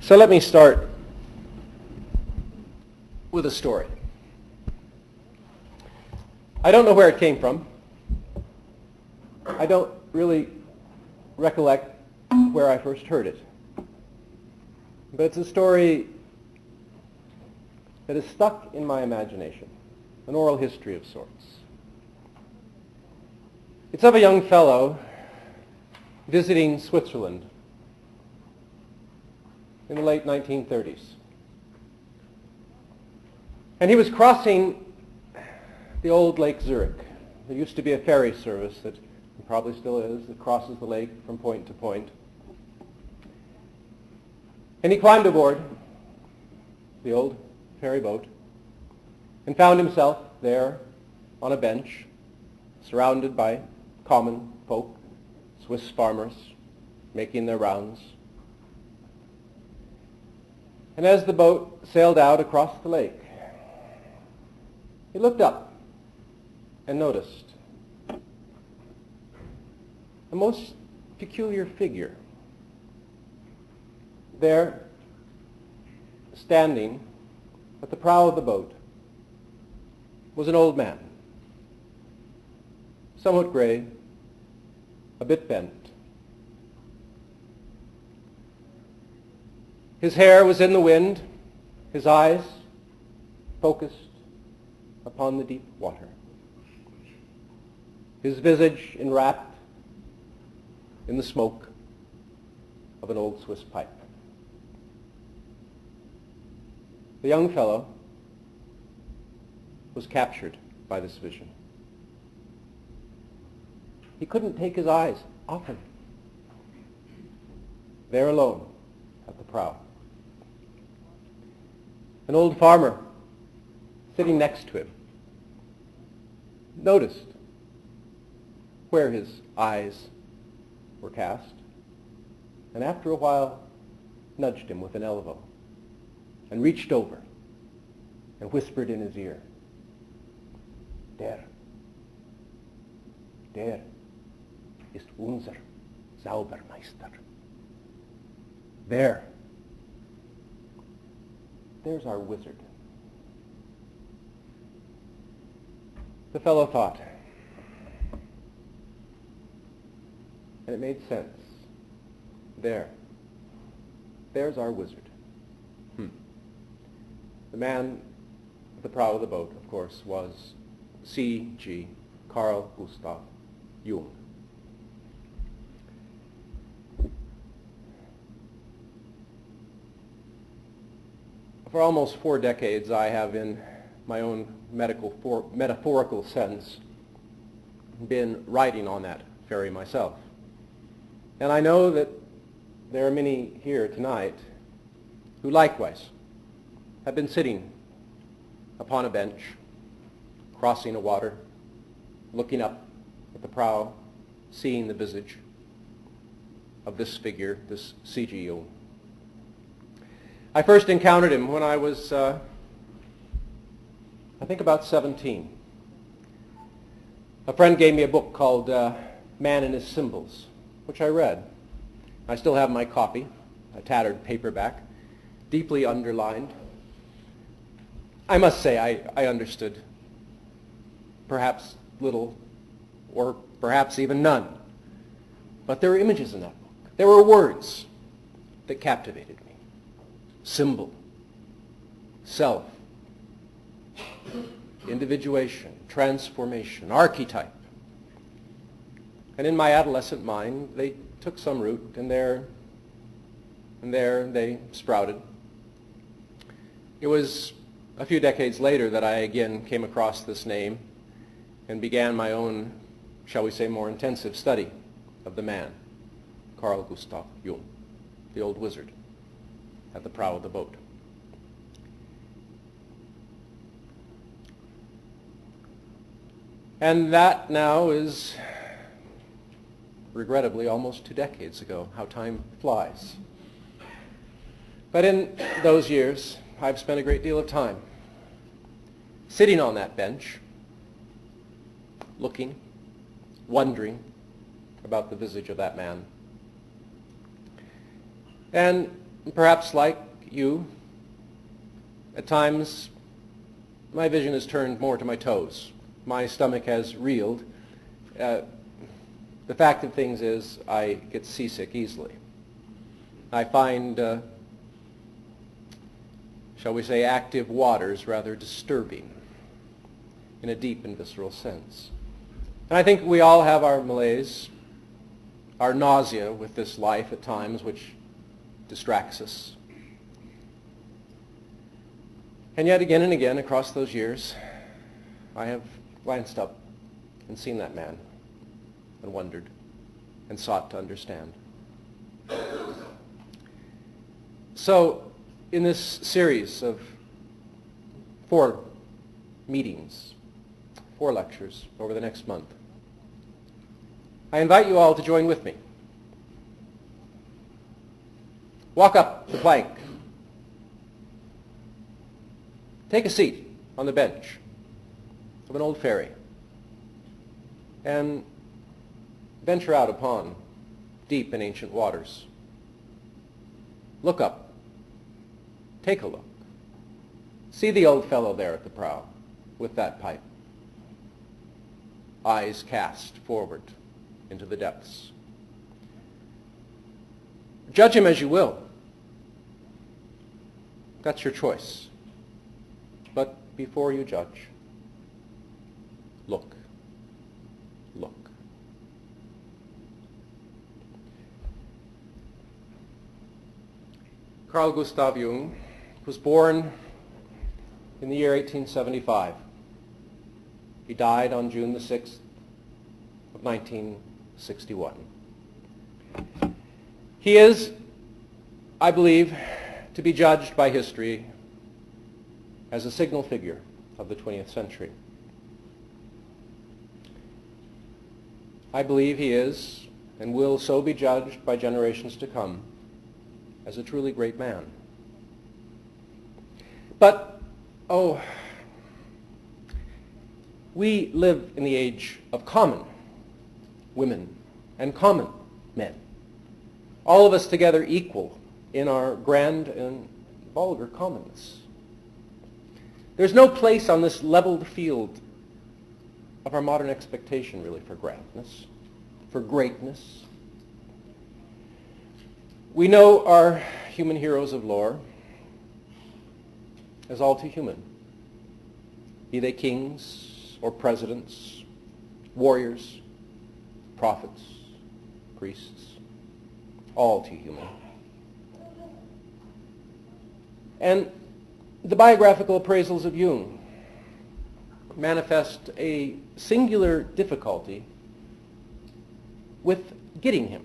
So let me start with a story. I don't know where it came from. I don't really recollect where I first heard it. But it's a story that is stuck in my imagination, an oral history of sorts. It's of a young fellow visiting Switzerland in the late 1930s. And he was crossing the old Lake Zurich. There used to be a ferry service that probably still is, that crosses the lake from point to point. And he climbed aboard the old ferry boat and found himself there on a bench, surrounded by common folk, Swiss farmers making their rounds. And as the boat sailed out across the lake, he looked up and noticed a most peculiar figure there, standing at the prow of the boat, was an old man, somewhat gray, a bit bent. His hair was in the wind, his eyes focused upon the deep water, his visage enwrapped in the smoke of an old Swiss pipe. The young fellow was captured by this vision. He couldn't take his eyes off him. There alone at the prow. An old farmer sitting next to him noticed where his eyes were cast, and after a while nudged him with an elbow and reached over and whispered in his ear, Der ist unser Zaubermeister. There's our wizard. The fellow thought, and it made sense. There's our wizard. The man at the prow of the boat, of course, was C.G. Carl Gustav Jung. For almost 4 decades, I have, in my own metaphorical sense, been riding on that ferry myself. And I know that there are many here tonight who likewise have been sitting upon a bench, crossing a water, looking up at the prow, seeing the visage of this figure, this C.G. Jung. I first encountered him when I was, I think about 17. A friend gave me a book called Man and His Symbols, which I read. I still have my copy, a tattered paperback, deeply underlined. I must say I understood perhaps little, or perhaps even none. But there were images in that book. There were words that captivated me. Symbol, self, individuation, transformation, archetype. And in my adolescent mind, they took some root, and there they sprouted. It was a few decades later that I again came across this name and began my own, shall we say, more intensive study of the man, Carl Gustav Jung, the old wizard at the prow of the boat. And that now is, regrettably, almost 2 decades ago. How time flies. But in those years, I've spent a great deal of time sitting on that bench, looking, wondering about the visage of that man. And perhaps like you, at times my vision has turned more to my toes. My stomach has reeled. The fact of things is I get seasick easily. I find, shall we say, active waters rather disturbing in a deep and visceral sense. And I think we all have our malaise, our nausea with this life at times, which distracts us. And yet again and again across those years, I have glanced up and seen that man and wondered and sought to understand. So in this series of 4 meetings, 4 lectures over the next month, I invite you all to join with me. Walk up the plank. Take a seat on the bench of an old ferry and venture out upon deep and ancient waters. Look up. Take a look. See the old fellow there at the prow with that pipe. Eyes cast forward into the depths. Judge him as you will. That's your choice. But before you judge, look. Look. Carl Gustav Jung was born in the year 1875. He died on June the 6th of 1961. He is, I believe, to be judged by history as a signal figure of the 20th century. I believe he is, and will so be judged by generations to come, as a truly great man. But, we live in the age of common women and common men. All of us together equal in our grand and vulgar commonness. There's no place on this leveled field of our modern expectation, really, for grandness, for greatness. We know our human heroes of lore as all too human, be they kings or presidents, warriors, prophets, priests, all too human. And the biographical appraisals of Jung manifest a singular difficulty with getting him.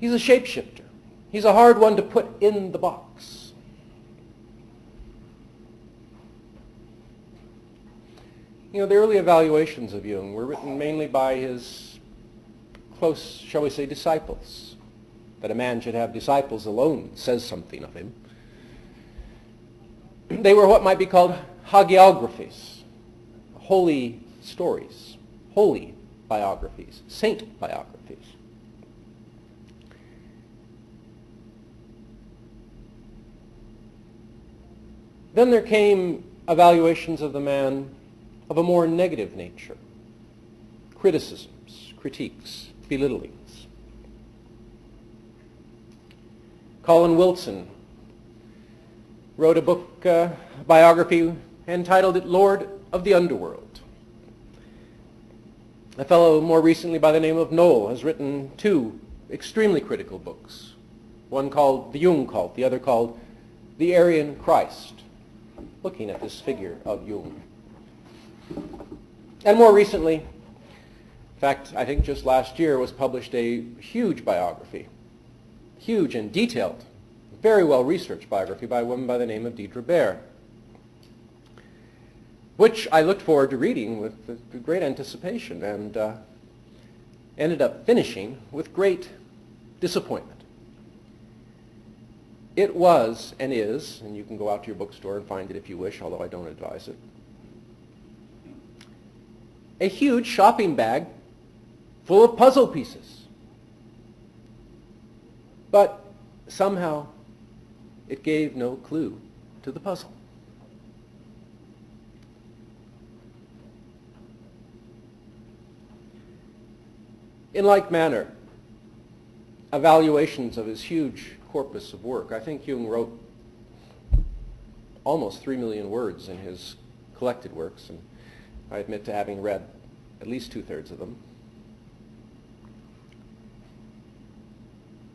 He's a shapeshifter. He's a hard one to put in the box. You know, the early evaluations of Jung were written mainly by his close, shall we say, disciples. That a man should have disciples alone says something of him. They were what might be called hagiographies, holy stories, holy biographies, saint biographies. Then there came evaluations of the man of a more negative nature, criticisms, critiques, belittlings. Colin Wilson wrote a book, biography, entitled it Lord of the Underworld. A fellow more recently by the name of Noel has written 2 extremely critical books, one called The Jung Cult, the other called The Aryan Christ, looking at this figure of Jung. And more recently, in fact, I think just last year, was published a huge biography, huge and detailed, very well-researched biography by a woman by the name of Deidre Baer, which I looked forward to reading with great anticipation and ended up finishing with great disappointment. It was and is, and you can go out to your bookstore and find it if you wish, although I don't advise it, a huge shopping bag full of puzzle pieces. But somehow it gave no clue to the puzzle. In like manner, evaluations of his huge corpus of work. I think Jung wrote almost 3 million words in his collected works, and I admit to having read at least 2/3 of them.